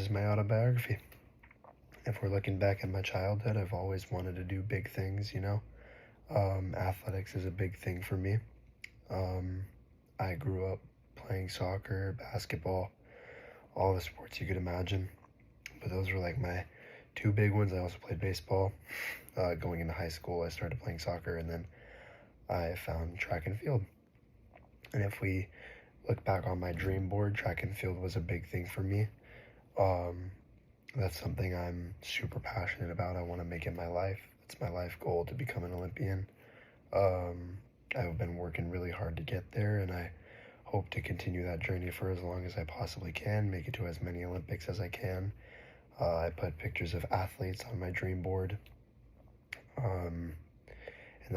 is my autobiography. If we're looking back at my childhood, I've always wanted to do big things, you know? Athletics is a big thing for me. Um, I grew up playing soccer, basketball, all the sports you could imagine. But those were like my two big ones. I also played baseball. Going into high school, I started playing soccer, and then I found track and field. And if we look back on my dream board, track and field was a big thing for me. Um, that's something I'm super passionate about. I want to make it my life. It's my life goal to become an Olympian. Um, I've been working really hard to get there, and I hope to continue that journey for as long as I possibly can, make it to as many Olympics as I can. I put pictures of athletes on my dream board. Um, and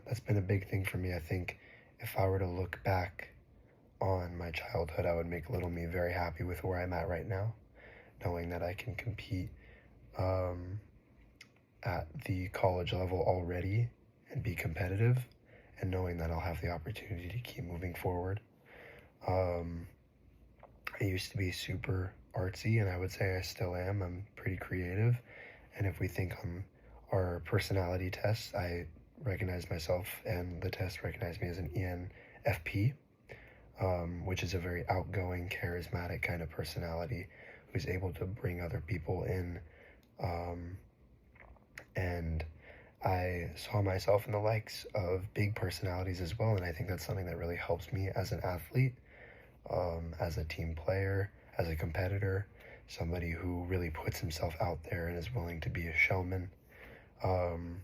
that's been a big thing for me. I think if I were to look back on my childhood, I would make little me very happy with where I'm at right now, knowing that I can compete um, at the college level already and be competitive, and knowing that I'll have the opportunity to keep moving forward. Um, I used to be super artsy, and I would say I still am. I'm pretty creative, and if we think on our personality test, I recognize myself, and the test recognized me as an ENFP, which is a very outgoing, charismatic kind of personality who's able to bring other people in. And I saw myself in the likes of big personalities as well, and I think that's something that really helps me as an athlete, as a team player, as a competitor, somebody who really puts himself out there and is willing to be a showman. Um,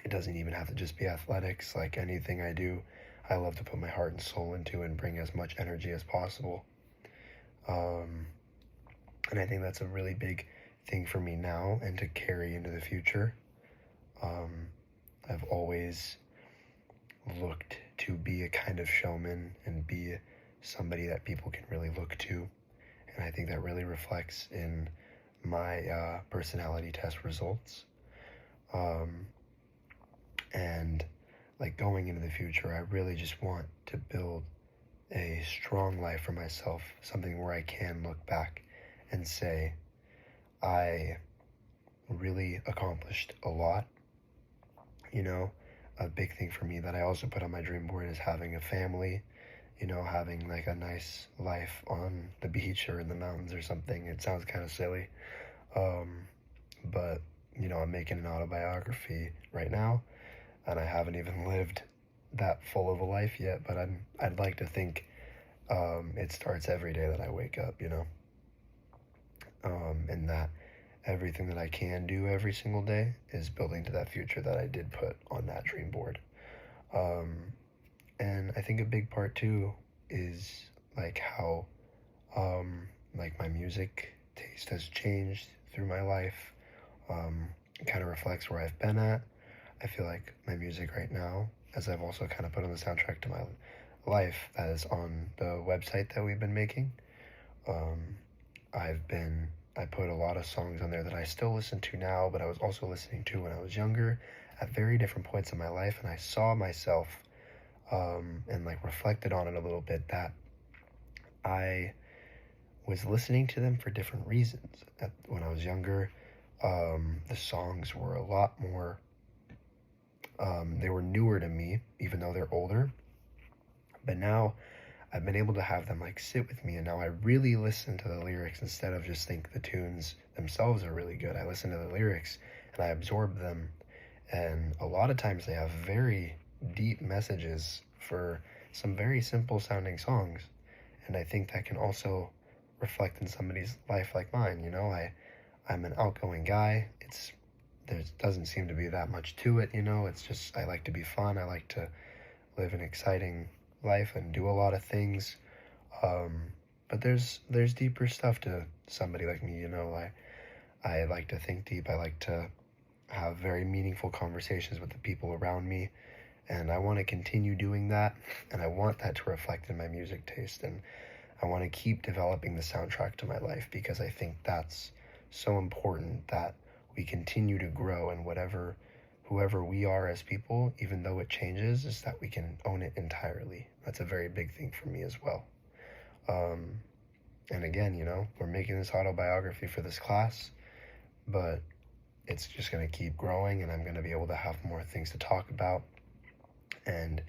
it doesn't even have to just be athletics. Like anything I do, I love to put my heart and soul into and bring as much energy as possible. Um, and I think that's a really big thing for me now and to carry into the future. I've always looked to be a kind of showman and be somebody that people can really look to. And I think that really reflects in my personality test results. Um, and like going into the future, I really just want to build a strong life for myself, something where I can look back and say, I really accomplished a lot. You know, a big thing for me that I also put on my dream board is having a family, you know, having like a nice life on the beach or in the mountains or something. It sounds kind of silly. But, you know, I'm making an autobiography right now, and I haven't even lived that full of a life yet, but I'd like to think it starts every day that I wake up, you know, and that everything that I can do every single day is building to that future that I did put on that dream board. Um, and I think a big part too is like how like my music taste has changed through my life. It kind of reflects where I've been at. I feel like my music right now, as I've also kind of put on the soundtrack to my life that is on the website that we've been making. Um, I put a lot of songs on there that I still listen to now, but I was also listening to when I was younger at very different points in my life, and I saw myself and like reflected on it a little bit that I was listening to them for different reasons. When I was younger, the songs were a lot more, they were newer to me, even though they're older. But now I've been able to have them like sit with me, and now I really listen to the lyrics instead of just think the tunes themselves are really good. I listen to the lyrics and I absorb them, and a lot of times they have very deep messages for some very simple sounding songs, and I think that can also reflect in somebody's life like mine. You know, I'm an outgoing guy. There doesn't seem to be that much to it, you know. It's just I like to be fun. I like to live an exciting life and do a lot of things. But there's deeper stuff to somebody like me, you know. I like to think deep. I like to have very meaningful conversations with the people around me, and I want to continue doing that, and I want that to reflect in my music taste, and I want to keep developing the soundtrack to my life because I think that's so important that we continue to grow, and whoever we are as people, even though it changes, is that we can own it entirely. That's a very big thing for me as well. Um, And again, we're making this autobiography for this class, but it's just going to keep growing, and I'm going to be able to have more things to talk about. And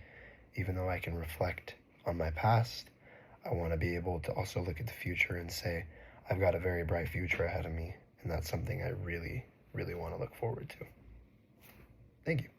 even though I can reflect on my past, I want to be able to also look at the future and say, I've got a very bright future ahead of me, and that's something I really, really want to look forward to. Thank you.